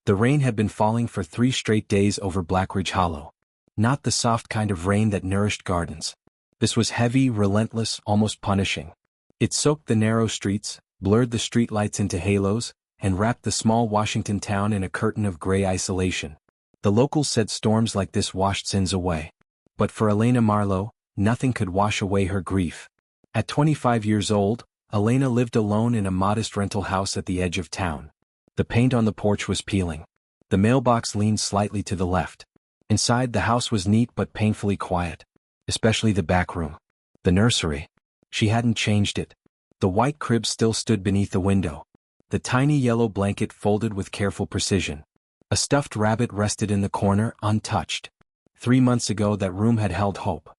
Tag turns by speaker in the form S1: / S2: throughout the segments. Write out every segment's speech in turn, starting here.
S1: The rain had been falling for 3 straight days over Blackridge Hollow. Not the soft kind of rain that nourished gardens. This was heavy, relentless, almost punishing. It soaked the narrow streets, blurred the streetlights into halos, and wrapped the small Washington town in a curtain of gray isolation. The locals said storms like this washed sins away. But for Elena Marlowe, nothing could wash away her grief. At 25 years old, Elena lived alone in a modest rental house at the edge of town. The paint on the porch was peeling. The mailbox leaned slightly to the left. Inside, the house was neat but painfully quiet. Especially the back room. The nursery. She hadn't changed it. The white crib still stood beneath the window. The tiny yellow blanket folded with careful precision. A stuffed rabbit rested in the corner, untouched. 3 months ago that room had held hope.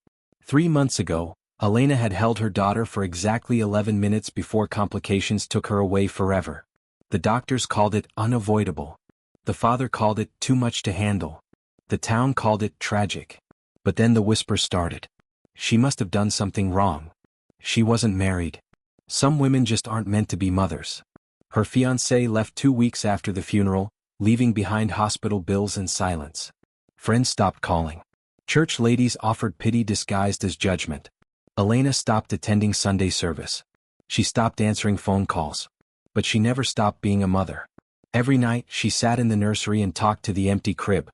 S1: 3 months ago, Elena had held her daughter for exactly 11 minutes before complications took her away forever. The doctors called it unavoidable. The father called it too much to handle. The town called it tragic. But then the whispers started. She must have done something wrong. She wasn't married. Some women just aren't meant to be mothers. Her fiancé left 2 weeks after the funeral, leaving behind hospital bills and silence. Friends stopped calling. Church ladies offered pity disguised as judgment. Elena stopped attending Sunday service. She stopped answering phone calls. But she never stopped being a mother. Every night, she sat in the nursery and talked to the empty crib.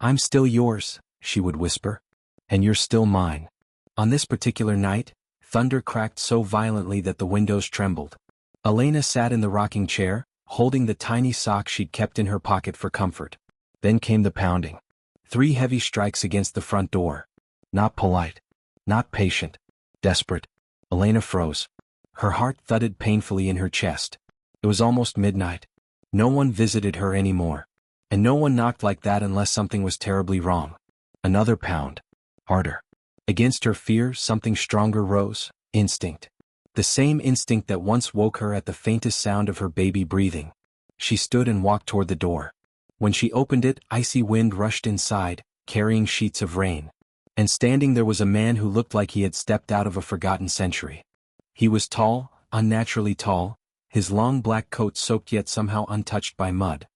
S1: "I'm still yours," she would whisper. "And you're still mine." On this particular night, thunder cracked so violently that the windows trembled. Elena sat in the rocking chair, holding the tiny sock she'd kept in her pocket for comfort. Then came the pounding. 3 heavy strikes against the front door. Not polite. Not patient. Desperate. Elena froze. Her heart thudded painfully in her chest. It was almost midnight. No one visited her anymore. And no one knocked like that unless something was terribly wrong. Another pound. Harder. Against her fear, something stronger rose. Instinct. The same instinct that once woke her at the faintest sound of her baby breathing. She stood and walked toward the door. When she opened it, icy wind rushed inside, carrying sheets of rain. And standing there was a man who looked like he had stepped out of a forgotten century. He was tall, unnaturally tall, his long black coat soaked yet somehow untouched by mud.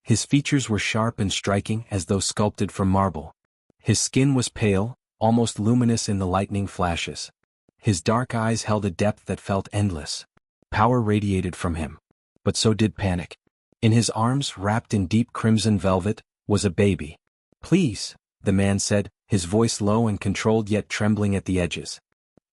S1: His features were sharp and striking as though sculpted from marble. His skin was pale, almost luminous in the lightning flashes. His dark eyes held a depth that felt endless. Power radiated from him. But so did panic. In his arms, wrapped in deep crimson velvet, was a baby. "Please," the man said, his voice low and controlled yet trembling at the edges.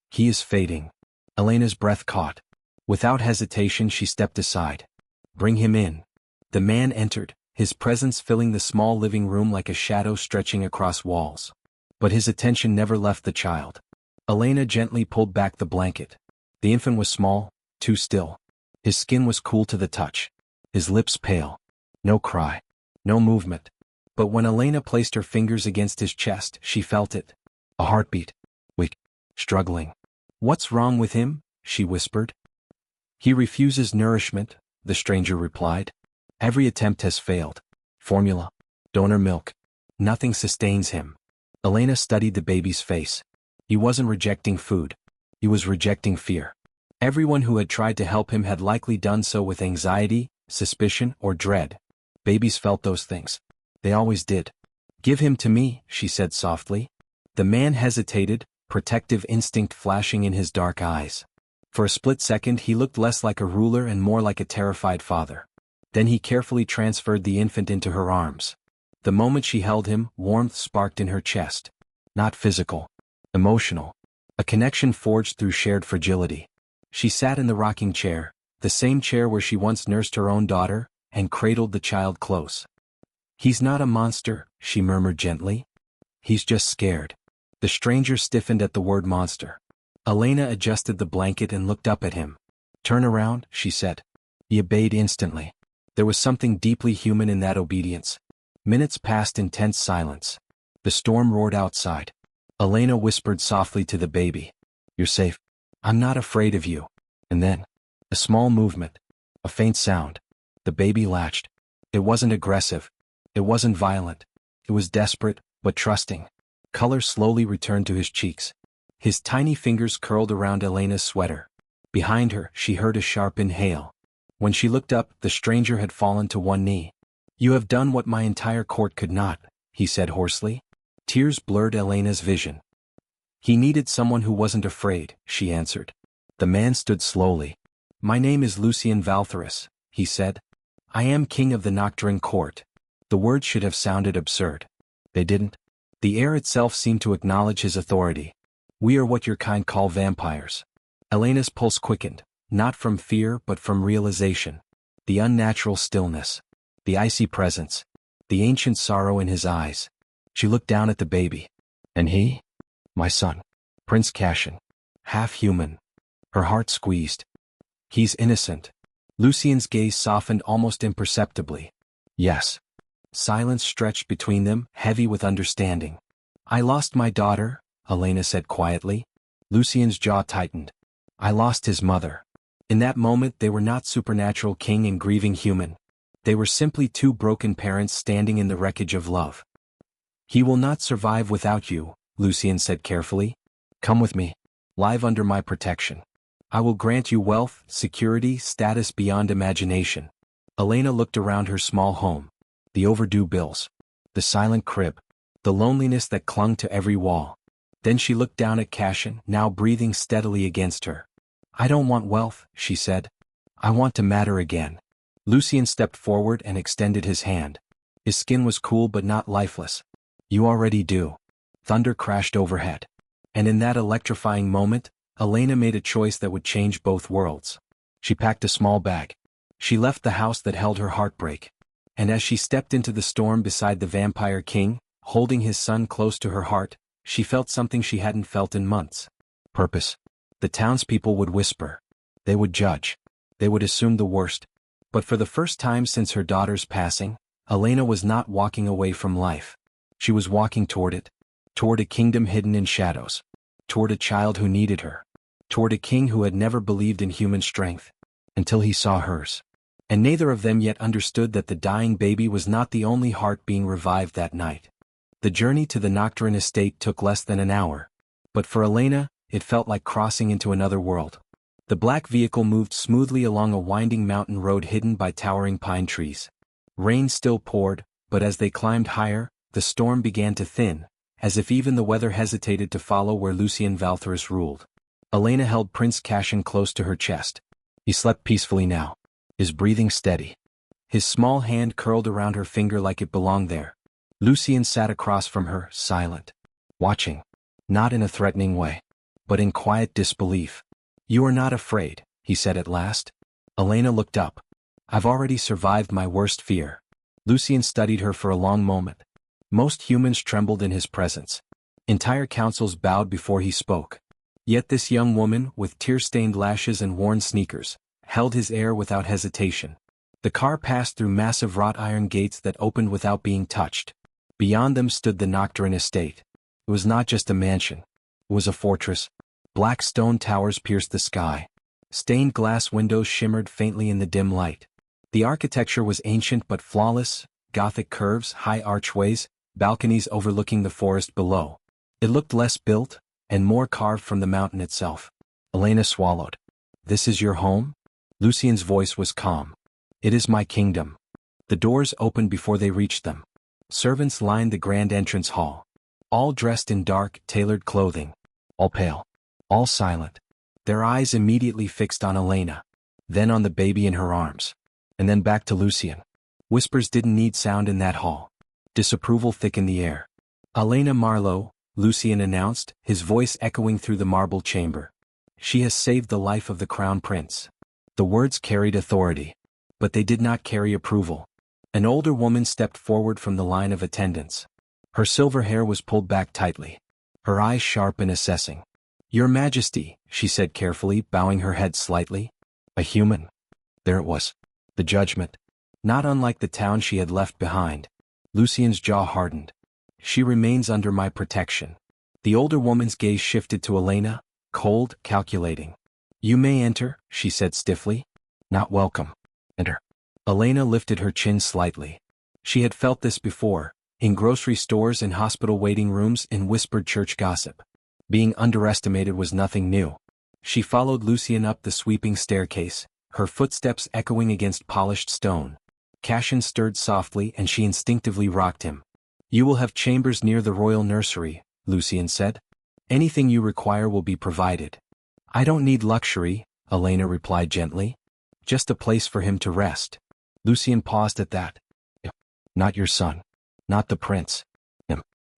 S1: "He is fading." Elena's breath caught. Without hesitation she stepped aside. "Bring him in." The man entered, his presence filling the small living room like a shadow stretching across walls. But his attention never left the child. Elena gently pulled back the blanket. The infant was small, too still. His skin was cool to the touch. His lips pale. No cry. No movement. But when Elena placed her fingers against his chest, she felt it. A heartbeat. Weak. Struggling. "What's wrong with him?" she whispered. "He refuses nourishment," the stranger replied. "Every attempt has failed. Formula. Donor milk. Nothing sustains him." Elena studied the baby's face. He wasn't rejecting food. He was rejecting fear. Everyone who had tried to help him had likely done so with anxiety, suspicion, or dread. Babies felt those things. They always did. "Give him to me," she said softly. The man hesitated, protective instinct flashing in his dark eyes. For a split second he looked less like a ruler and more like a terrified father. Then he carefully transferred the infant into her arms. The moment she held him, warmth sparked in her chest. Not physical. Emotional. A connection forged through shared fragility. She sat in the rocking chair, the same chair where she once nursed her own daughter, and cradled the child close. "He's not a monster," she murmured gently. "He's just scared." The stranger stiffened at the word monster. Elena adjusted the blanket and looked up at him. "Turn around," she said. He obeyed instantly. There was something deeply human in that obedience. Minutes passed in tense silence. The storm roared outside. Elena whispered softly to the baby. "You're safe. I'm not afraid of you." And then, a small movement. A faint sound. The baby latched. It wasn't aggressive. It wasn't violent. It was desperate, but trusting. Color slowly returned to his cheeks. His tiny fingers curled around Elena's sweater. Behind her, she heard a sharp inhale. When she looked up, the stranger had fallen to one knee. You have done what my entire court could not, he said hoarsely. Tears blurred Elena's vision. He needed someone who wasn't afraid, she answered. The man stood slowly. My name is Lucien Valtheris, he said. I am king of the Nocturne court. The words should have sounded absurd. They didn't. The air itself seemed to acknowledge his authority. We are what your kind call vampires. Elena's pulse quickened, not from fear but from realization. The unnatural stillness. The icy presence. The ancient sorrow in his eyes. She looked down at the baby. And he? My son. Prince Cassian. Half human. Her heart squeezed. He's innocent. Lucien's gaze softened almost imperceptibly. Yes. Silence stretched between them, heavy with understanding. I lost my daughter, Elena said quietly. Lucien's jaw tightened. I lost his mother. In that moment they were not supernatural king and grieving human. They were simply two broken parents standing in the wreckage of love. He will not survive without you, Lucien said carefully. Come with me. Live under my protection. I will grant you wealth, security, status beyond imagination. Elena looked around her small home. The overdue bills. The silent crib. The loneliness that clung to every wall. Then she looked down at Cassian, now breathing steadily against her. I don't want wealth, she said. I want to matter again. Lucien stepped forward and extended his hand. His skin was cool but not lifeless. You already do. Thunder crashed overhead. And in that electrifying moment, Elena made a choice that would change both worlds. She packed a small bag. She left the house that held her heartbreak. And as she stepped into the storm beside the vampire king, holding his son close to her heart, she felt something she hadn't felt in months. Purpose. The townspeople would whisper. They would judge. They would assume the worst. But for the first time since her daughter's passing, Elena was not walking away from life. She was walking toward it. Toward a kingdom hidden in shadows. Toward a child who needed her. Toward a king who had never believed in human strength. Until he saw hers. And neither of them yet understood that the dying baby was not the only heart being revived that night. The journey to the Nocturne estate took less than an hour. But for Elena, it felt like crossing into another world. The black vehicle moved smoothly along a winding mountain road hidden by towering pine trees. Rain still poured, but as they climbed higher, the storm began to thin, as if even the weather hesitated to follow where Lucien Valtheris ruled. Elena held Prince Cassian close to her chest. He slept peacefully now. His breathing steady. His small hand curled around her finger like it belonged there. Lucien sat across from her, silent. Watching. Not in a threatening way. But in quiet disbelief. You are not afraid, he said at last. Elena looked up. I've already survived my worst fear. Lucien studied her for a long moment. Most humans trembled in his presence. Entire councils bowed before he spoke. Yet this young woman, with tear-stained lashes and worn sneakers, held his air without hesitation. The car passed through massive wrought iron gates that opened without being touched. Beyond them stood the Nocturne estate. It was not just a mansion. It was a fortress. Black stone towers pierced the sky. Stained glass windows shimmered faintly in the dim light. The architecture was ancient but flawless, Gothic curves, high archways, balconies overlooking the forest below. It looked less built, and more carved from the mountain itself. Elena swallowed. This is your home? Lucien's voice was calm. It is my kingdom. The doors opened before they reached them. Servants lined the grand entrance hall. All dressed in dark, tailored clothing. All pale. All silent. Their eyes immediately fixed on Elena. Then on the baby in her arms. And then back to Lucien. Whispers didn't need sound in that hall. Disapproval thickened the air. Elena Marlowe, Lucien announced, his voice echoing through the marble chamber. She has saved the life of the crown prince. The words carried authority. But they did not carry approval. An older woman stepped forward from the line of attendants. Her silver hair was pulled back tightly. Her eyes sharp and assessing. Your Majesty, she said carefully, bowing her head slightly. A human. There it was. The judgment. Not unlike the town she had left behind. Lucien's jaw hardened. She remains under my protection. The older woman's gaze shifted to Elena, cold, calculating. You may enter, she said stiffly. Not welcome. Enter. Elena lifted her chin slightly. She had felt this before, in grocery stores and hospital waiting rooms, in whispered church gossip. Being underestimated was nothing new. She followed Lucien up the sweeping staircase, her footsteps echoing against polished stone. Cashin stirred softly and she instinctively rocked him. You will have chambers near the royal nursery, Lucien said. Anything you require will be provided. I don't need luxury, Elena replied gently. Just a place for him to rest. Lucien paused at that. Not your son. Not the prince.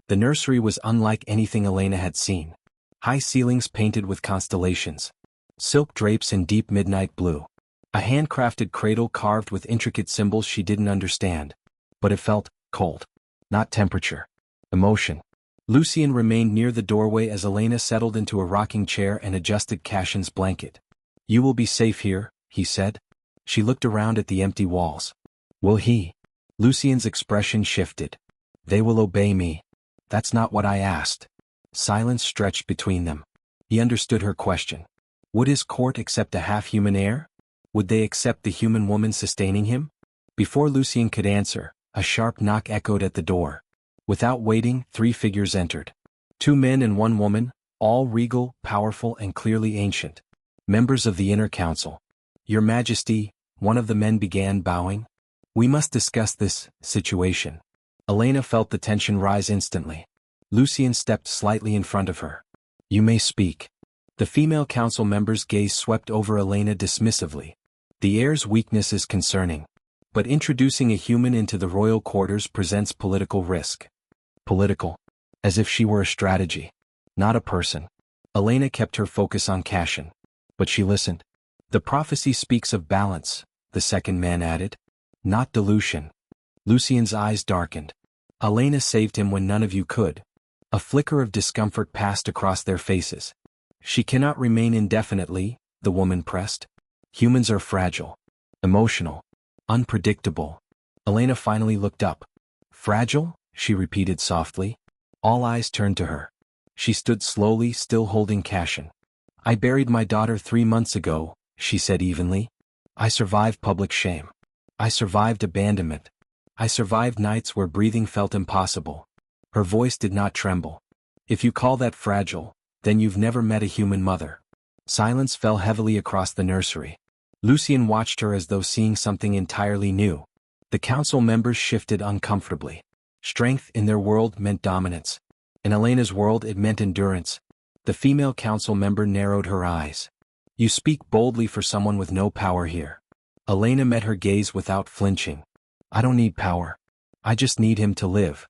S1: The nursery was unlike anything Elena had seen. High ceilings painted with constellations. Silk drapes in deep midnight blue. A handcrafted cradle carved with intricate symbols she didn't understand. But it felt cold. Not temperature. Emotion. Lucien remained near the doorway as Elena settled into a rocking chair and adjusted Cashin's blanket. You will be safe here, he said. She looked around at the empty walls. Will he? Lucien's expression shifted. They will obey me. That's not what I asked. Silence stretched between them. He understood her question. Would his court accept a half-human heir? Would they accept the human woman sustaining him? Before Lucien could answer, a sharp knock echoed at the door. Without waiting, 3 figures entered. 2 men and 1 woman, all regal, powerful and clearly ancient. Members of the inner council. Your Majesty, one of the men began, bowing. We must discuss this situation. Elena felt the tension rise instantly. Lucien stepped slightly in front of her. You may speak. The female council member's gaze swept over Elena dismissively. The heir's weakness is concerning. But introducing a human into the royal quarters presents political risk. Political? As if she were a strategy. Not a person. Elena kept her focus on Cashin. But she listened. The prophecy speaks of balance, the second man added. Not dilution. Lucien's eyes darkened. Elena saved him when none of you could. A flicker of discomfort passed across their faces. She cannot remain indefinitely, the woman pressed. Humans are fragile. Emotional. Unpredictable. Elena finally looked up. Fragile? She repeated softly. All eyes turned to her. She stood slowly, still holding Cashin. I buried my daughter 3 months ago, she said evenly. I survived public shame. I survived abandonment. I survived nights where breathing felt impossible. Her voice did not tremble. If you call that fragile, then you've never met a human mother. Silence fell heavily across the nursery. Lucien watched her as though seeing something entirely new. The council members shifted uncomfortably. Strength in their world meant dominance. In Elena's world it meant endurance. The female council member narrowed her eyes. You speak boldly for someone with no power here. Elena met her gaze without flinching. I don't need power. I just need him to live.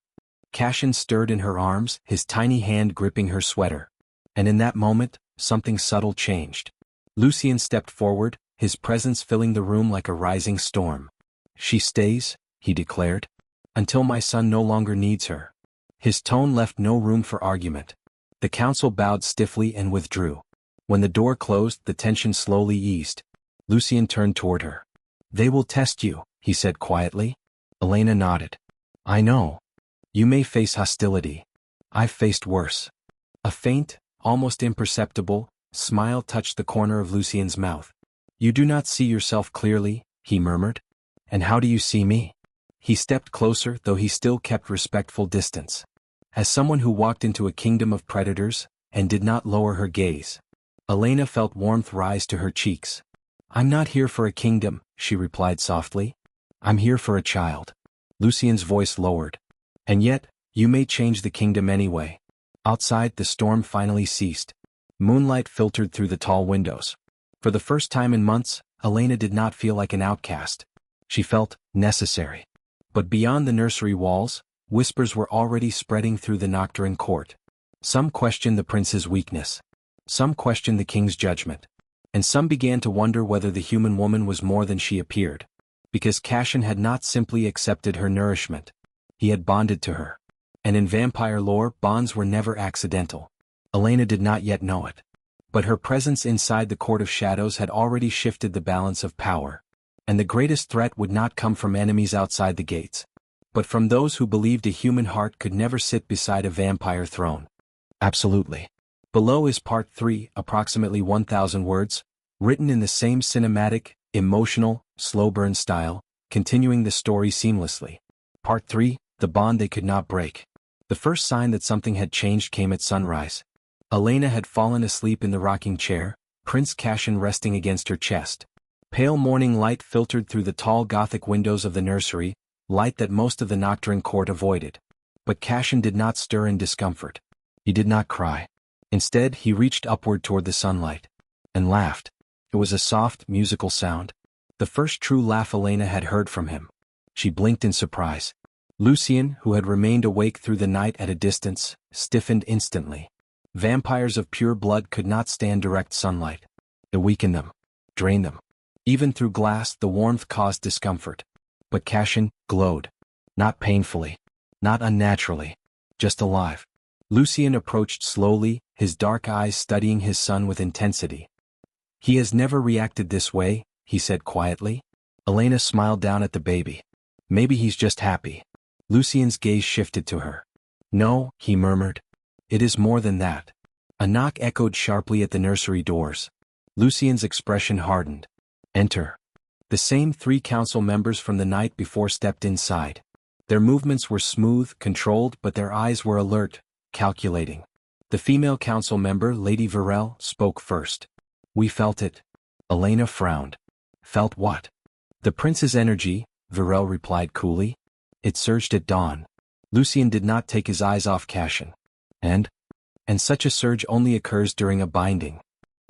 S1: Cashin stirred in her arms, his tiny hand gripping her sweater. And in that moment, something subtle changed. Lucien stepped forward, his presence filling the room like a rising storm. She stays, he declared, until my son no longer needs her. His tone left no room for argument. The council bowed stiffly and withdrew. When the door closed, the tension slowly eased. Lucien turned toward her. They will test you, he said quietly. Elena nodded. I know. You may face hostility. I've faced worse. A faint, almost imperceptible, smile touched the corner of Lucien's mouth. You do not see yourself clearly, he murmured. And how do you see me? He stepped closer, though he still kept respectful distance. As someone who walked into a kingdom of predators, and did not lower her gaze. Elena felt warmth rise to her cheeks. I'm not here for a kingdom, she replied softly. I'm here for a child. Lucien's voice lowered. And yet, you may change the kingdom anyway. Outside, the storm finally ceased. Moonlight filtered through the tall windows. For the first time in months, Elena did not feel like an outcast. She felt necessary. But beyond the nursery walls, whispers were already spreading through the Nocturne court. Some questioned the prince's weakness. Some questioned the king's judgment. And some began to wonder whether the human woman was more than she appeared. Because Cashin had not simply accepted her nourishment. He had bonded to her. And in vampire lore, bonds were never accidental. Elena did not yet know it. But her presence inside the Court of Shadows had already shifted the balance of power. And the greatest threat would not come from enemies outside the gates, but from those who believed a human heart could never sit beside a vampire throne. Absolutely. Below is Part 3, approximately 1,000 words, written in the same cinematic, emotional, slow-burn style, continuing the story seamlessly. Part 3, The Bond They Could Not Break. The first sign that something had changed came at sunrise. Elena had fallen asleep in the rocking chair, Prince Cashin resting against her chest. Pale morning light filtered through the tall Gothic windows of the nursery, light that most of the nocturne court avoided. But Cassian did not stir in discomfort. He did not cry. Instead, he reached upward toward the sunlight. And laughed. It was a soft, musical sound. The first true laugh Elena had heard from him. She blinked in surprise. Lucien, who had remained awake through the night at a distance, stiffened instantly. Vampires of pure blood could not stand direct sunlight. It weakened them. Drained them. Even through glass, the warmth caused discomfort. But Cassian glowed. Not painfully. Not unnaturally. Just alive. Lucien approached slowly, his dark eyes studying his son with intensity. He has never reacted this way, he said quietly. Elena smiled down at the baby. Maybe he's just happy. Lucien's gaze shifted to her. No, he murmured. It is more than that. A knock echoed sharply at the nursery doors. Lucien's expression hardened. Enter. The same 3 council members from the night before stepped inside. Their movements were smooth, controlled, but their eyes were alert, calculating. The female council member, Lady Varel, spoke first. We felt it. Elena frowned. Felt what? The prince's energy, Varel replied coolly. It surged at dawn. Lucien did not take his eyes off Cassian. And such a surge only occurs during a binding.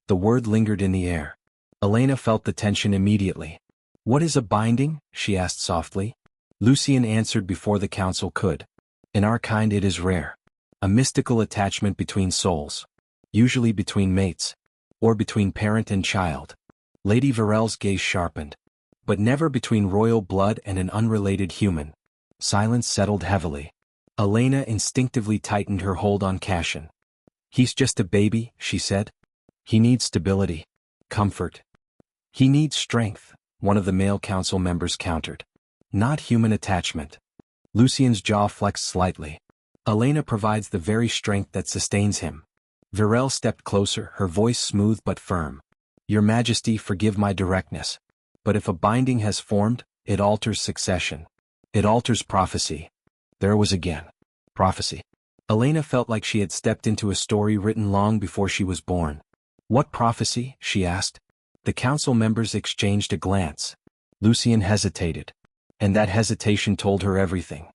S1: The word lingered in the air. Elena felt the tension immediately. What is a binding? She asked softly. Lucien answered before the council could. In our kind it is rare. A mystical attachment between souls. Usually between mates. Or between parent and child. Lady Varel's gaze sharpened. But never between royal blood and an unrelated human. Silence settled heavily. Elena instinctively tightened her hold on Cassian. He's just a baby, she said. He needs stability. Comfort. He needs strength, one of the male council members countered. Not human attachment. Lucien's jaw flexed slightly. Elena provides the very strength that sustains him. Varel stepped closer, her voice smooth but firm. Your Majesty, forgive my directness. But if a binding has formed, it alters succession. It alters prophecy. There was again. Prophecy. Elena felt like she had stepped into a story written long before she was born. What prophecy? She asked. The council members exchanged a glance. Lucien hesitated. And that hesitation told her everything.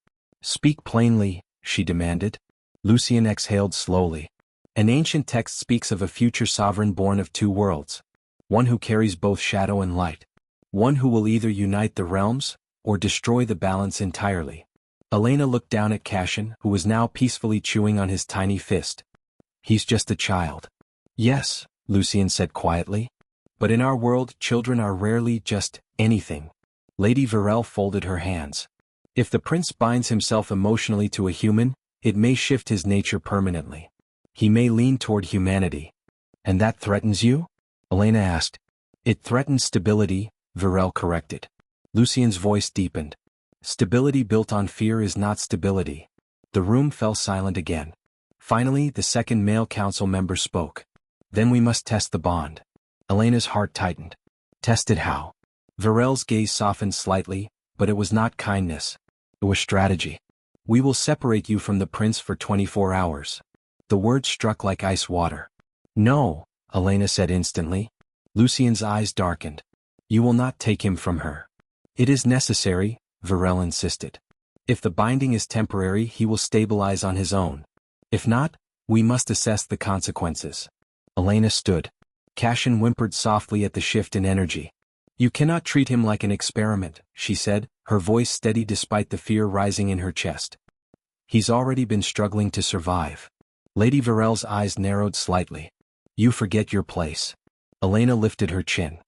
S1: Speak plainly, she demanded. Lucien exhaled slowly. An ancient text speaks of a future sovereign born of 2 worlds. One who carries both shadow and light. One who will either unite the realms, or destroy the balance entirely. Elena looked down at Cassian, who was now peacefully chewing on his tiny fist. He's just a child. Yes, Lucien said quietly. But in our world, children are rarely just anything. Lady Varel folded her hands. If the prince binds himself emotionally to a human, it may shift his nature permanently. He may lean toward humanity. And that threatens you? Elena asked. It threatens stability, Varel corrected. Lucien's voice deepened. Stability built on fear is not stability. The room fell silent again. Finally, the second male council member spoke. Then we must test the bond. Elena's heart tightened. Test it how? Varel's gaze softened slightly, but it was not kindness. It was strategy. We will separate you from the prince for 24 hours. The word struck like ice water. No, Elena said instantly. Lucien's eyes darkened. You will not take him from her. It is necessary, Varel insisted. If the binding is temporary, he will stabilize on his own. If not, we must assess the consequences. Elena stood. Cassian whimpered softly at the shift in energy. You cannot treat him like an experiment, she said, her voice steady despite the fear rising in her chest. He's already been struggling to survive. Lady Varel's eyes narrowed slightly. You forget your place. Elena lifted her chin.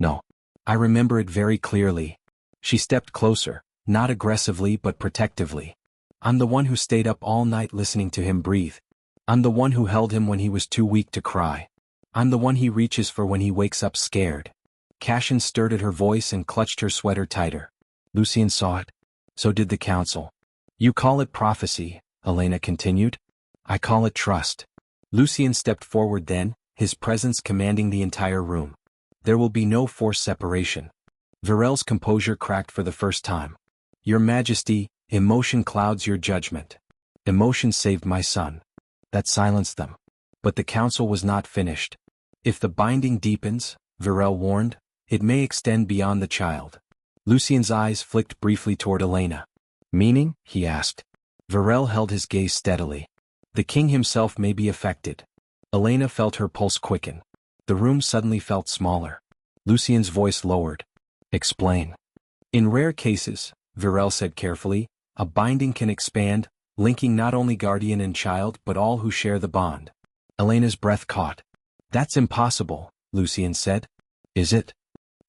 S1: No. I remember it very clearly. She stepped closer, not aggressively but protectively. I'm the one who stayed up all night listening to him breathe. I'm the one who held him when he was too weak to cry. I'm the one he reaches for when he wakes up scared. Cassian stirred at her voice and clutched her sweater tighter. Lucien saw it. So did the council. You call it prophecy, Elena continued. I call it trust. Lucien stepped forward then, his presence commanding the entire room. There will be no forced separation. Varel's composure cracked for the first time. Your Majesty, emotion clouds your judgment. Emotion saved my son. That silenced them. But the council was not finished. If the binding deepens, Varel warned, It may extend beyond the child. Lucien's eyes flicked briefly toward Elena. Meaning? He asked. Varel held his gaze steadily. The king himself may be affected. Elena felt her pulse quicken. The room suddenly felt smaller. Lucien's voice lowered. Explain. In rare cases, Varel said carefully, a binding can expand, linking not only guardian and child but all who share the bond. Elena's breath caught. That's impossible, Lucien said. Is it?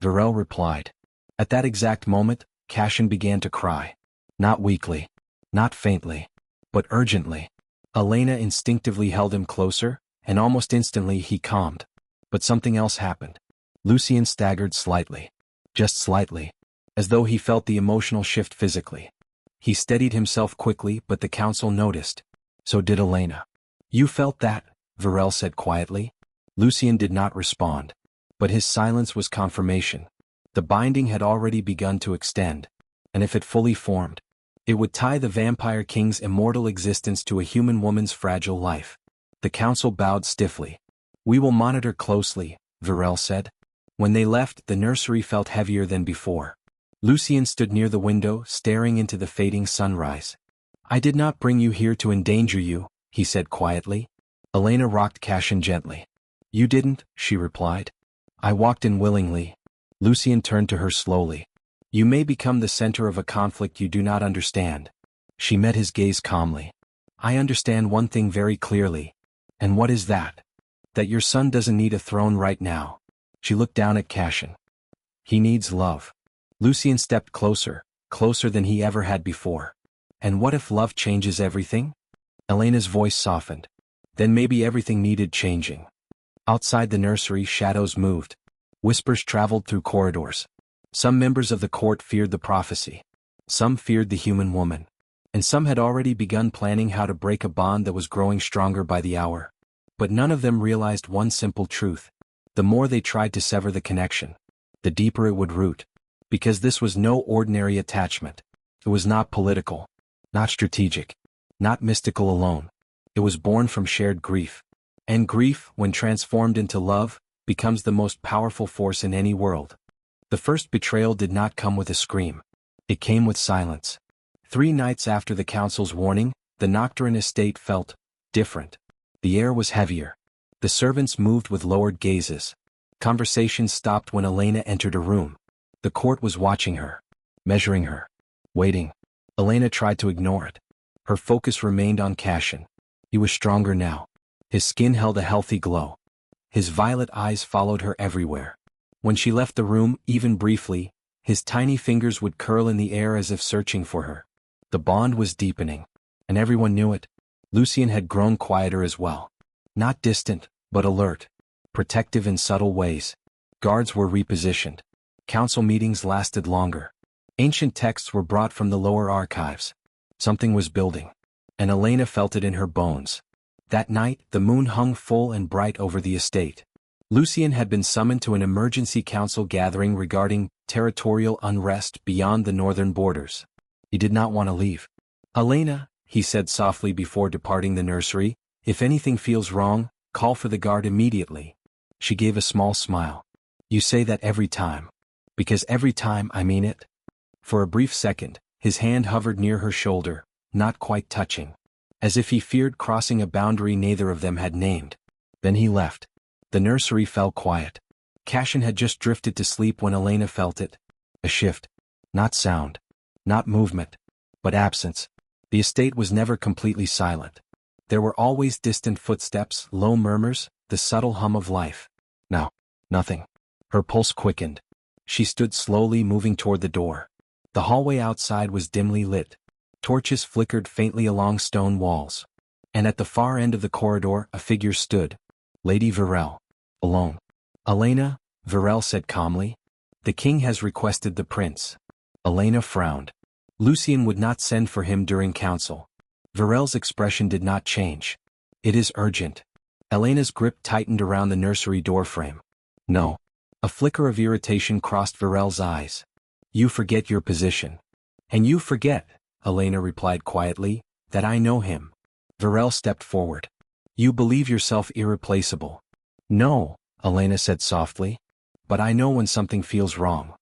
S1: Varel replied. At that exact moment, Cassian began to cry. Not weakly. Not faintly. But urgently. Elena instinctively held him closer, and almost instantly he calmed. But something else happened. Lucien staggered slightly. Just slightly. As though he felt the emotional shift physically. He steadied himself quickly, but the council noticed. So did Elena. You felt that? Varel said quietly. Lucien did not respond. But his silence was confirmation. The binding had already begun to extend. And if it fully formed, it would tie the vampire king's immortal existence to a human woman's fragile life. The council bowed stiffly. We will monitor closely, Varel said. When they left, the nursery felt heavier than before. Lucien stood near the window, staring into the fading sunrise. I did not bring you here to endanger you, he said quietly. Elena rocked Cassian gently. You didn't, she replied. I walked in willingly. Lucien turned to her slowly. You may become the center of a conflict you do not understand. She met his gaze calmly. I understand one thing very clearly. And what is that? That your son doesn't need a throne right now. She looked down at Cassian. He needs love. Lucien stepped closer, closer than he ever had before. And what if love changes everything? Elena's voice softened. Then maybe everything needed changing. Outside the nursery, shadows moved. Whispers traveled through corridors. Some members of the court feared the prophecy. Some feared the human woman. And some had already begun planning how to break a bond that was growing stronger by the hour. But none of them realized one simple truth. The more they tried to sever the connection, the deeper it would root. Because this was no ordinary attachment. It was not political, not strategic, not mystical alone. It was born from shared grief. And grief, when transformed into love, becomes the most powerful force in any world. The first betrayal did not come with a scream. It came with silence. 3 nights after the council's warning, the Nocturne estate felt different. The air was heavier. The servants moved with lowered gazes. Conversations stopped when Elena entered a room. The court was watching her, measuring her, waiting. Elena tried to ignore it. Her focus remained on Cassian. He was stronger now. His skin held a healthy glow. His violet eyes followed her everywhere. When she left the room, even briefly, his tiny fingers would curl in the air as if searching for her. The bond was deepening, and everyone knew it. Lucien had grown quieter as well. Not distant, but alert. Protective in subtle ways. Guards were repositioned. Council meetings lasted longer. Ancient texts were brought from the lower archives. Something was building. And Elena felt it in her bones. That night, the moon hung full and bright over the estate. Lucien had been summoned to an emergency council gathering regarding territorial unrest beyond the northern borders. He did not want to leave. Elena, he said softly before departing the nursery, if anything feels wrong, call for the guard immediately. She gave a small smile. You say that every time. Because every time I mean it. For a brief second, his hand hovered near her shoulder, not quite touching. As if he feared crossing a boundary neither of them had named. Then he left. The nursery fell quiet. Cassian had just drifted to sleep when Elena felt it. A shift. Not sound. Not movement. But absence. The estate was never completely silent. There were always distant footsteps, low murmurs, the subtle hum of life. Now, nothing. Her pulse quickened. She stood slowly moving toward the door. The hallway outside was dimly lit. Torches flickered faintly along stone walls. And at the far end of the corridor, a figure stood. Lady Varel. Alone. Elena, Varel said calmly. The king has requested the prince. Elena frowned. Lucien would not send for him during council. Varel's expression did not change. It is urgent. Elena's grip tightened around the nursery doorframe. No. A flicker of irritation crossed Varel's eyes. You forget your position. And you forget, Elena replied quietly, that I know him. Varel stepped forward. You believe yourself irreplaceable. No, Elena said softly. But I know when something feels wrong.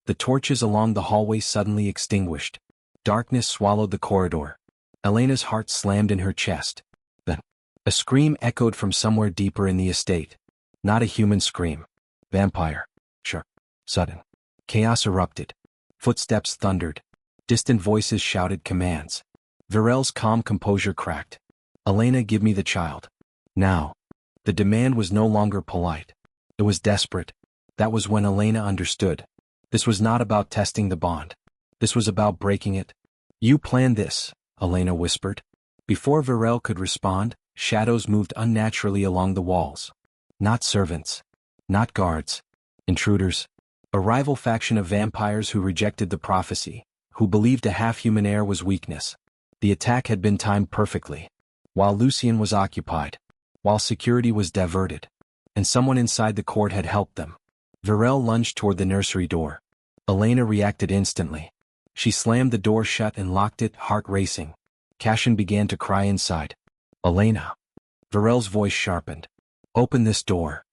S1: The torches along the hallway suddenly extinguished. Darkness swallowed the corridor. Elena's heart slammed in her chest. Then, a scream echoed from somewhere deeper in the estate. Not a human scream. Vampire. Sure. Sudden. Chaos erupted. Footsteps thundered. Distant voices shouted commands. Varel's calm composure cracked. Elena, give me the child. Now. The demand was no longer polite. It was desperate. That was when Elena understood. This was not about testing the bond. This was about breaking it. You planned this, Elena whispered. Before Varel could respond, shadows moved unnaturally along the walls. Not servants. Not guards. Intruders. A rival faction of vampires who rejected the prophecy, who believed a half-human heir was weakness. The attack had been timed perfectly. While Lucien was occupied. While security was diverted. And someone inside the court had helped them. Varel lunged toward the nursery door. Elena reacted instantly. She slammed the door shut and locked it, heart racing. Cassian began to cry inside. Elena. Varel's voice sharpened. Open this door.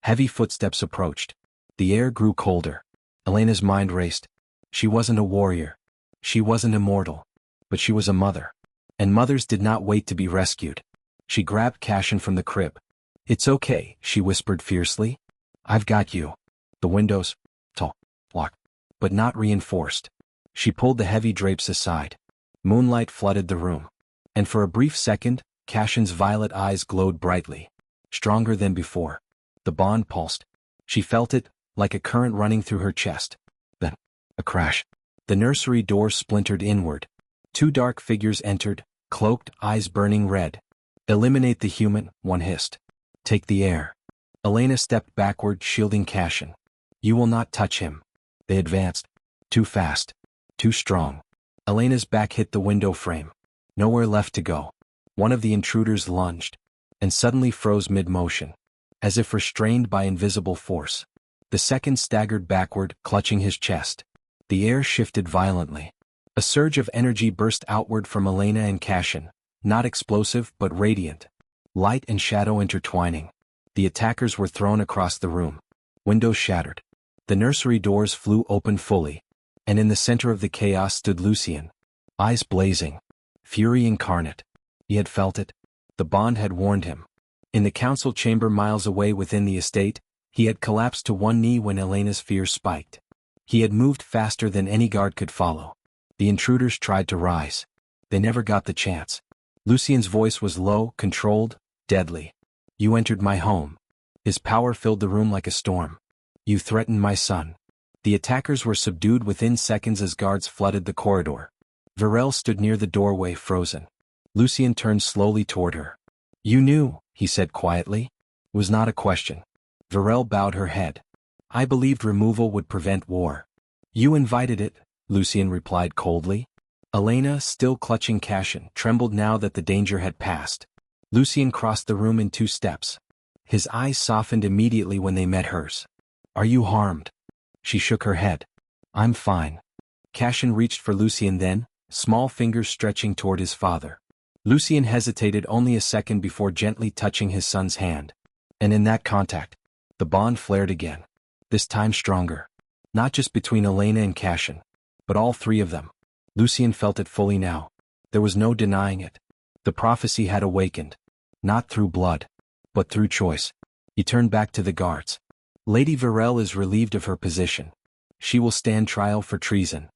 S1: Heavy footsteps approached. The air grew colder. Elena's mind raced. She wasn't a warrior. She wasn't immortal. But she was a mother. And mothers did not wait to be rescued. She grabbed Cassian from the crib. It's okay, she whispered fiercely. I've got you. The windows, tall, locked, but not reinforced. She pulled the heavy drapes aside. Moonlight flooded the room. And for a brief second, Cassian's violet eyes glowed brightly. Stronger than before. The bond pulsed. She felt it, like a current running through her chest. Then, a crash. The nursery door splintered inward. Two dark figures entered, cloaked, eyes burning red. Eliminate the human, one hissed. Take the air. Elena stepped backward, shielding Cassian. You will not touch him. They advanced. Too fast. Too strong. Elena's back hit the window frame. Nowhere left to go. One of the intruders lunged. And suddenly froze mid-motion. As if restrained by invisible force. The second staggered backward, clutching his chest. The air shifted violently. A surge of energy burst outward from Elena and Cassian. Not explosive, but radiant. Light and shadow intertwining. The attackers were thrown across the room. Windows shattered. The nursery doors flew open fully. And in the center of the chaos stood Lucien. Eyes blazing. Fury incarnate. He had felt it. The bond had warned him. In the council chamber miles away within the estate, he had collapsed to one knee when Elena's fears spiked. He had moved faster than any guard could follow. The intruders tried to rise. They never got the chance. Lucien's voice was low, controlled, deadly. You entered my home. His power filled the room like a storm. You threatened my son. The attackers were subdued within seconds as guards flooded the corridor. Varel stood near the doorway, frozen. Lucien turned slowly toward her. You knew, he said quietly. It was not a question. Varel bowed her head. I believed removal would prevent war. You invited it, Lucien replied coldly. Elena, still clutching Cassian, trembled now that the danger had passed. Lucien crossed the room in 2 steps. His eyes softened immediately when they met hers. Are you harmed? She shook her head. I'm fine. Cassian reached for Lucien then, small fingers stretching toward his father. Lucien hesitated only a second before gently touching his son's hand. And in that contact, the bond flared again. This time stronger. Not just between Elena and Cassian, but all 3 of them. Lucien felt it fully now. There was no denying it. The prophecy had awakened. Not through blood, but through choice. He turned back to the guards. Lady Varel is relieved of her position. She will stand trial for treason.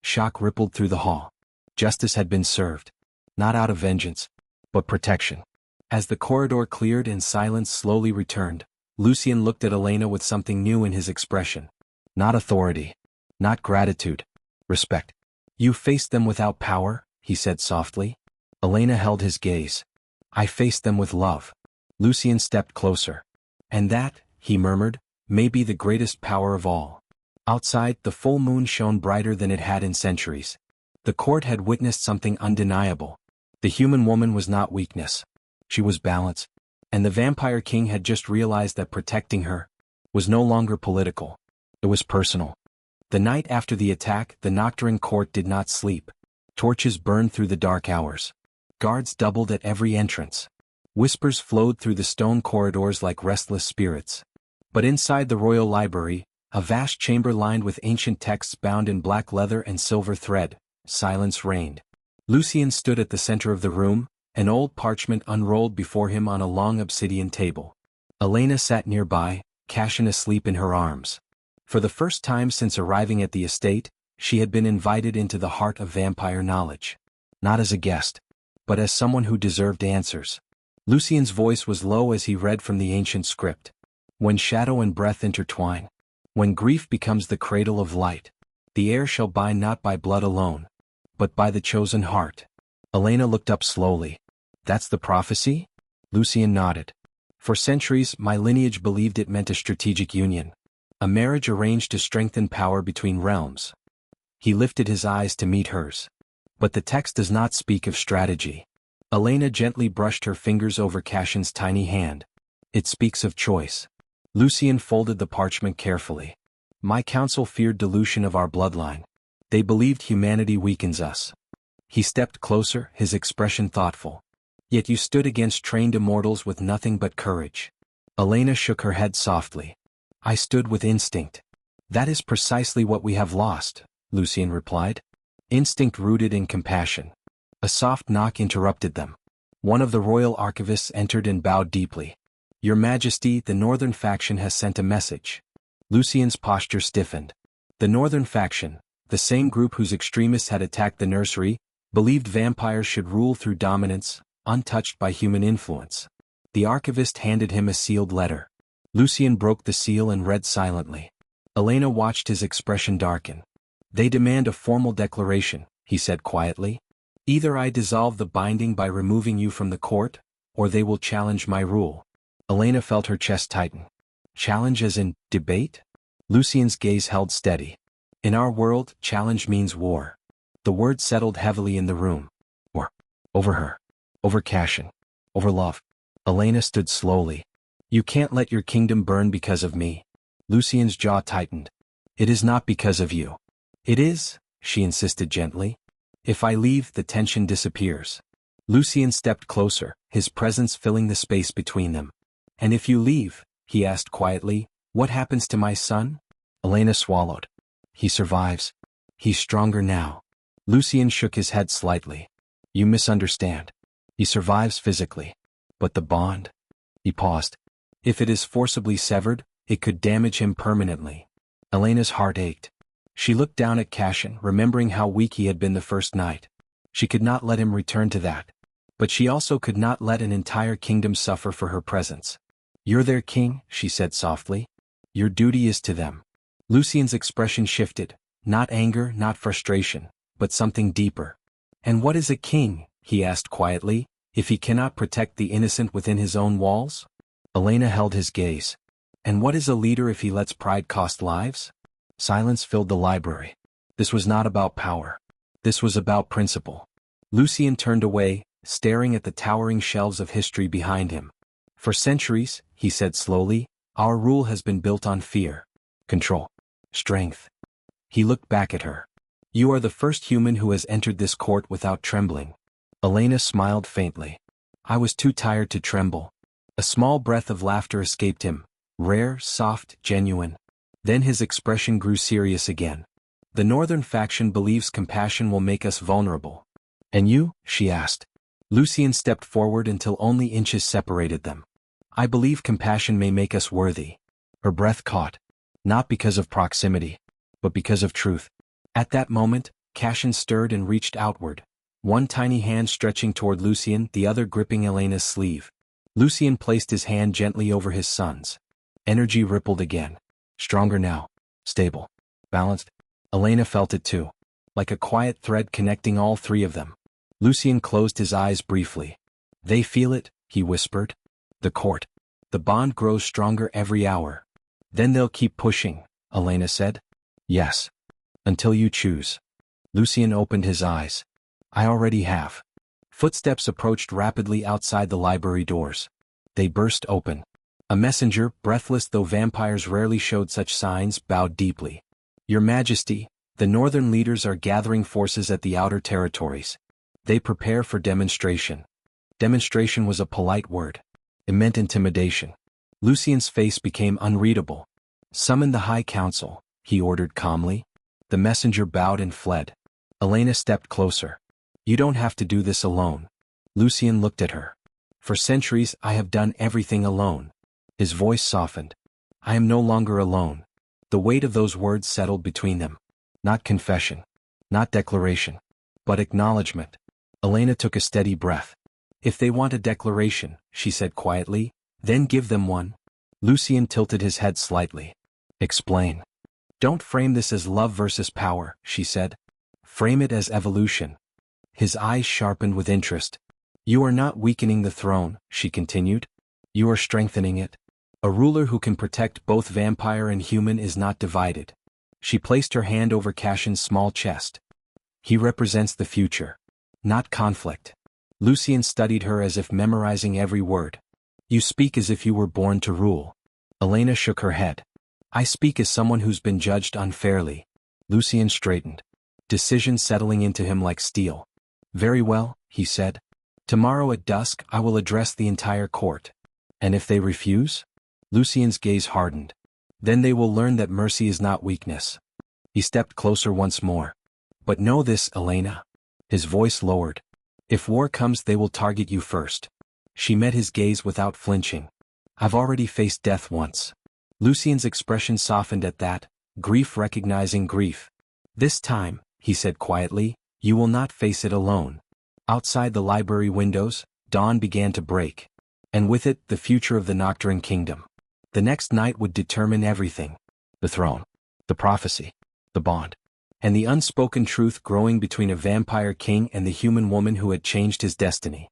S1: Shock rippled through the hall. Justice had been served. Not out of vengeance, but protection. As the corridor cleared and silence slowly returned, Lucien looked at Elena with something new in his expression. Not authority. Not gratitude. Respect. You faced them without power, he said softly. Elena held his gaze. I faced them with love. Lucien stepped closer. And that, he murmured, may be the greatest power of all. Outside, the full moon shone brighter than it had in centuries. The court had witnessed something undeniable. The human woman was not weakness. She was balance. And the vampire king had just realized that protecting her was no longer political. It was personal. The night after the attack, the Nocturne court did not sleep. Torches burned through the dark hours. Guards doubled at every entrance. Whispers flowed through the stone corridors like restless spirits. But inside the royal library, a vast chamber lined with ancient texts bound in black leather and silver thread, silence reigned. Lucien stood at the center of the room, an old parchment unrolled before him on a long obsidian table. Elena sat nearby, Cassian asleep in her arms. For the first time since arriving at the estate, she had been invited into the heart of vampire knowledge. Not as a guest, but as someone who deserved answers. Lucien's voice was low as he read from the ancient script. When shadow and breath intertwine, when grief becomes the cradle of light, the heir shall bind not by blood alone, but by the chosen heart. Elena looked up slowly. That's the prophecy? Lucien nodded. For centuries, my lineage believed it meant a strategic union. A marriage arranged to strengthen power between realms. He lifted his eyes to meet hers. But the text does not speak of strategy. Elena gently brushed her fingers over Cassian's tiny hand. It speaks of choice. Lucien folded the parchment carefully. My council feared dilution of our bloodline. They believed humanity weakens us. He stepped closer, his expression thoughtful. Yet you stood against trained immortals with nothing but courage. Elena shook her head softly. I stood with instinct. That is precisely what we have lost, Lucien replied. Instinct rooted in compassion. A soft knock interrupted them. One of the royal archivists entered and bowed deeply. Your Majesty, the Northern faction has sent a message. Lucien's posture stiffened. The Northern faction, the same group whose extremists had attacked the nursery, believed vampires should rule through dominance, untouched by human influence. The archivist handed him a sealed letter. Lucien broke the seal and read silently. Elena watched his expression darken. They demand a formal declaration, he said quietly. Either I dissolve the binding by removing you from the court, or they will challenge my rule. Elena felt her chest tighten. Challenge as in debate? Lucien's gaze held steady. In our world, challenge means war. The word settled heavily in the room. War. Over her. Over Cassian. Over love. Elena stood slowly. You can't let your kingdom burn because of me. Lucien's jaw tightened. It is not because of you. It is, she insisted gently. If I leave, the tension disappears. Lucien stepped closer, his presence filling the space between them. And if you leave, he asked quietly, what happens to my son? Elena swallowed. He survives. He's stronger now. Lucien shook his head slightly. You misunderstand. He survives physically. But the bond? He paused. If it is forcibly severed, it could damage him permanently. Elena's heart ached. She looked down at Cassian, remembering how weak he had been the first night. She could not let him return to that. But she also could not let an entire kingdom suffer for her presence. You're their king, she said softly. Your duty is to them. Lucien's expression shifted. Not anger, not frustration, but something deeper. And what is a king, he asked quietly, if he cannot protect the innocent within his own walls? Elena held his gaze. And what is a leader if he lets pride cost lives? Silence filled the library. This was not about power. This was about principle. Lucien turned away, staring at the towering shelves of history behind him. For centuries, he said slowly, our rule has been built on fear, control, strength. He looked back at her. You are the first human who has entered this court without trembling. Elena smiled faintly. I was too tired to tremble. A small breath of laughter escaped him, rare, soft, genuine. Then his expression grew serious again. The Northern faction believes compassion will make us vulnerable. And you? She asked. Lucien stepped forward until only inches separated them. I believe compassion may make us worthy. Her breath caught. Not because of proximity, but because of truth. At that moment, Cassian stirred and reached outward. One tiny hand stretching toward Lucien, the other gripping Elena's sleeve. Lucien placed his hand gently over his son's. Energy rippled again. Stronger now. Stable. Balanced. Elena felt it too. Like a quiet thread connecting all three of them. Lucien closed his eyes briefly. They feel it, he whispered. The court. The bond grows stronger every hour. Then they'll keep pushing, Elena said. Yes. Until you choose. Lucien opened his eyes. I already have. Footsteps approached rapidly outside the library doors. They burst open. A messenger, breathless though vampires rarely showed such signs, bowed deeply. Your Majesty, the Northern leaders are gathering forces at the outer territories. They prepare for demonstration. Demonstration was a polite word. It meant intimidation. Lucien's face became unreadable. "Summon the High Council," he ordered calmly. The messenger bowed and fled. Elena stepped closer. "You don't have to do this alone." Lucien looked at her. "For centuries I have done everything alone." His voice softened. "I am no longer alone." The weight of those words settled between them. Not confession. Not declaration. But acknowledgement. Elena took a steady breath. "If they want a declaration," she said quietly, "then give them one." Lucien tilted his head slightly. "Explain." "Don't frame this as love versus power," she said. "Frame it as evolution." His eyes sharpened with interest. "You are not weakening the throne," she continued. "You are strengthening it. A ruler who can protect both vampire and human is not divided." She placed her hand over Cashin's small chest. "He represents the future. Not conflict." Lucien studied her as if memorizing every word. "You speak as if you were born to rule." Elena shook her head. "I speak as someone who's been judged unfairly." Lucien straightened. Decision settling into him like steel. "Very well," he said. "Tomorrow at dusk I will address the entire court. And if they refuse?" Lucien's gaze hardened. "Then they will learn that mercy is not weakness." He stepped closer once more. "But know this, Elena." His voice lowered. "If war comes they will target you first." She met his gaze without flinching. "I've already faced death once." Lucien's expression softened at that, grief recognizing grief. "This time," he said quietly, "you will not face it alone." Outside the library windows, dawn began to break. And with it, the future of the Nocturne kingdom. The next night would determine everything. The throne. The prophecy. The bond. And the unspoken truth growing between a vampire king and the human woman who had changed his destiny.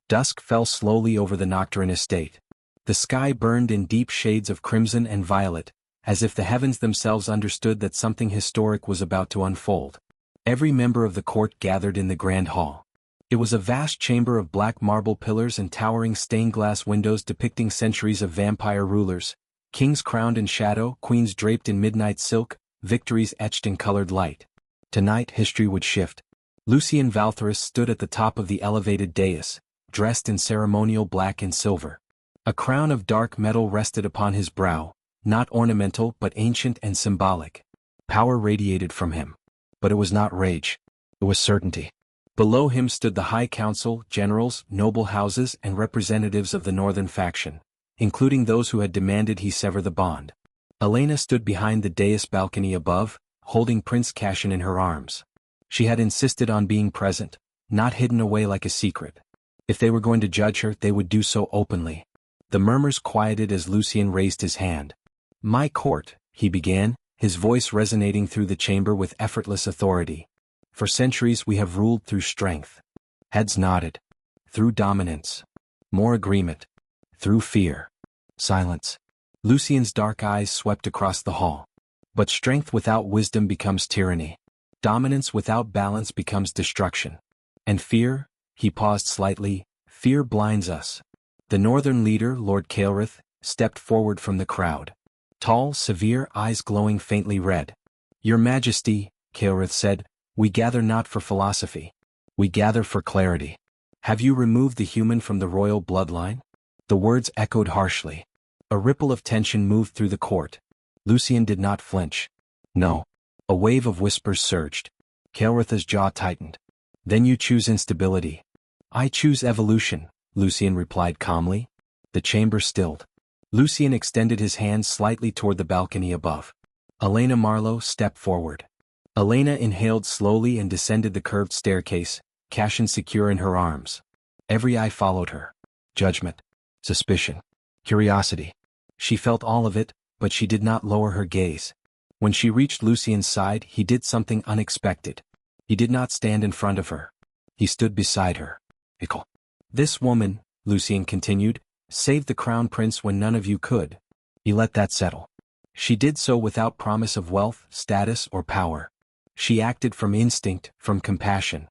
S1: Dusk fell slowly over the Nocturne estate. The sky burned in deep shades of crimson and violet, as if the heavens themselves understood that something historic was about to unfold. Every member of the court gathered in the grand hall. It was a vast chamber of black marble pillars and towering stained-glass windows depicting centuries of vampire rulers, kings crowned in shadow, queens draped in midnight silk, victories etched in colored light. Tonight history would shift. Lucien Valtheris stood at the top of the elevated dais, dressed in ceremonial black and silver. A crown of dark metal rested upon his brow, not ornamental but ancient and symbolic. Power radiated from him. But it was not rage. It was certainty. Below him stood the High Council, generals, noble houses, and representatives of the northern faction, including those who had demanded he sever the bond. Elena stood behind the dais balcony above, holding Prince Cashin in her arms. She had insisted on being present, not hidden away like a secret. If they were going to judge her, they would do so openly. The murmurs quieted as Lucien raised his hand. "My court," he began, his voice resonating through the chamber with effortless authority. "For centuries we have ruled through strength." Heads nodded. "Through dominance." More agreement. "Through fear." Silence. Lucien's dark eyes swept across the hall. "But strength without wisdom becomes tyranny. Dominance without balance becomes destruction. And fear," he paused slightly, "fear blinds us." The northern leader, Lord Caelrith, stepped forward from the crowd. Tall, severe, eyes glowing faintly red. "Your Majesty," Caelrith said, "we gather not for philosophy. We gather for clarity. Have you removed the human from the royal bloodline?" The words echoed harshly. A ripple of tension moved through the court. Lucien did not flinch. "No." A wave of whispers surged. Caelrith's jaw tightened. "Then you choose instability." "I choose evolution," Lucien replied calmly. The chamber stilled. Lucien extended his hand slightly toward the balcony above. "Elena Marlowe, step forward." Elena inhaled slowly and descended the curved staircase, Cashin secure in her arms. Every eye followed her. Judgment. Suspicion. Curiosity. She felt all of it, but she did not lower her gaze. When she reached Lucien's side, he did something unexpected. He did not stand in front of her. He stood beside her. "This woman," Lucien continued, "saved the crown prince when none of you could." He let that settle. She did so without promise of wealth, status, or power. She acted from instinct, from compassion.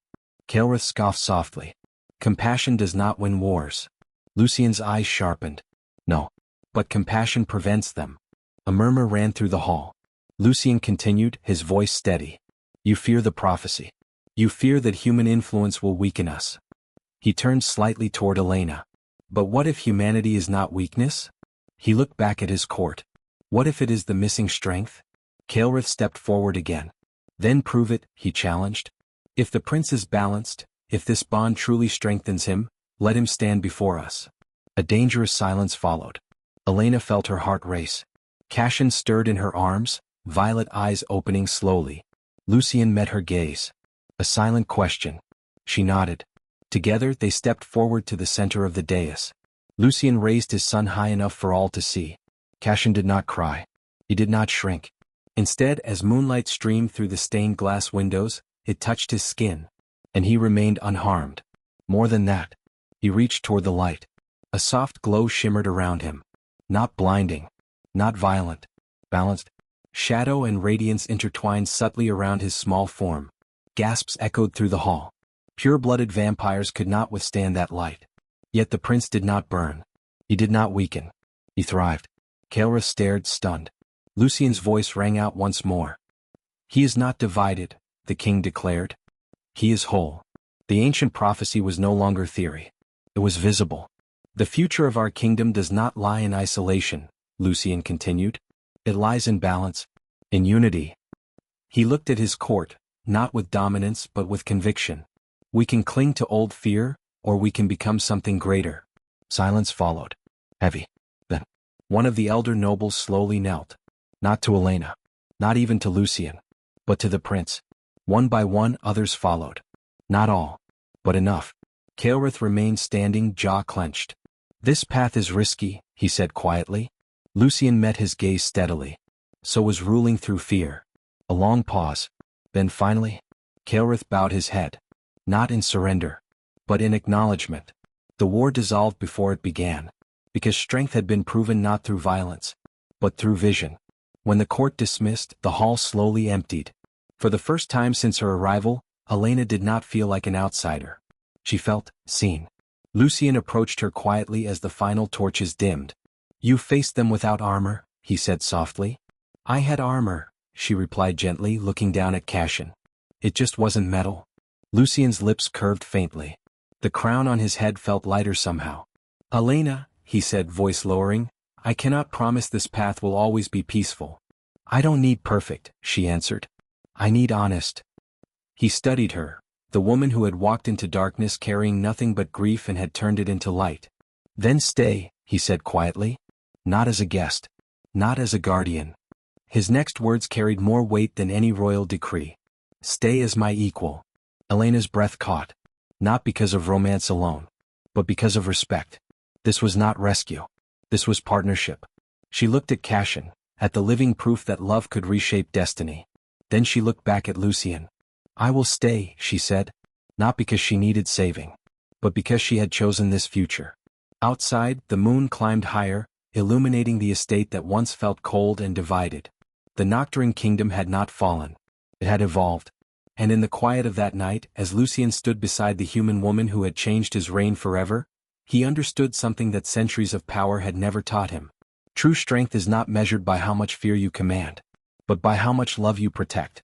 S1: Caelrith scoffed softly. "Compassion does not win wars." Lucien's eyes sharpened. "No. But compassion prevents them." A murmur ran through the hall. Lucien continued, his voice steady. "You fear the prophecy. You fear that human influence will weaken us." He turned slightly toward Elena. "But what if humanity is not weakness?" He looked back at his court. What if it is the missing strength? Kael'rith stepped forward again. Then prove it, he challenged. If the prince is balanced, if this bond truly strengthens him, let him stand before us. A dangerous silence followed. Elena felt her heart race. Cassian stirred in her arms, violet eyes opening slowly. Lucien met her gaze. A silent question. She nodded. Together they stepped forward to the center of the dais. Lucien raised his son high enough for all to see. Cassian did not cry. He did not shrink. Instead, as moonlight streamed through the stained glass windows, it touched his skin. And he remained unharmed. More than that. He reached toward the light. A soft glow shimmered around him. Not blinding. Not violent. Balanced. Shadow and radiance intertwined subtly around his small form. Gasps echoed through the hall. Pure-blooded vampires could not withstand that light. Yet the prince did not burn. He did not weaken. He thrived. Kael'rith stared, stunned. Lucien's voice rang out once more. He is not divided, the king declared. He is whole. The ancient prophecy was no longer theory. It was visible. The future of our kingdom does not lie in isolation, Lucien continued. It lies in balance, in unity. He looked at his court, not with dominance but with conviction. We can cling to old fear, or we can become something greater. Silence followed. Heavy. Then, one of the elder nobles slowly knelt. Not to Elena. Not even to Lucien. But to the prince. One by one others followed. Not all. But enough. Kael'rith remained standing, jaw clenched. This path is risky, he said quietly. Lucien met his gaze steadily. So was ruling through fear. A long pause. Then finally, Kael'rith bowed his head. Not in surrender, but in acknowledgement. The war dissolved before it began, because strength had been proven not through violence, but through vision. When the court dismissed, the hall slowly emptied. For the first time since her arrival, Elena did not feel like an outsider. She felt seen. Lucien approached her quietly as the final torches dimmed. You faced them without armor, he said softly. I had armor, she replied gently, looking down at Cassian. It just wasn't metal. Lucien's lips curved faintly. The crown on his head felt lighter somehow. Elena, he said, voice lowering, I cannot promise this path will always be peaceful. I don't need perfect, she answered. I need honest. He studied her, the woman who had walked into darkness carrying nothing but grief and had turned it into light. Then stay, he said quietly. Not as a guest. Not as a guardian. His next words carried more weight than any royal decree. Stay as my equal. Elena's breath caught. Not because of romance alone, but because of respect. This was not rescue. This was partnership. She looked at Cassian, at the living proof that love could reshape destiny. Then she looked back at Lucien. I will stay, she said. Not because she needed saving, but because she had chosen this future. Outside, the moon climbed higher, illuminating the estate that once felt cold and divided. The Nocturne kingdom had not fallen. It had evolved. And in the quiet of that night, as Lucien stood beside the human woman who had changed his reign forever, he understood something that centuries of power had never taught him. True strength is not measured by how much fear you command, but by how much love you protect.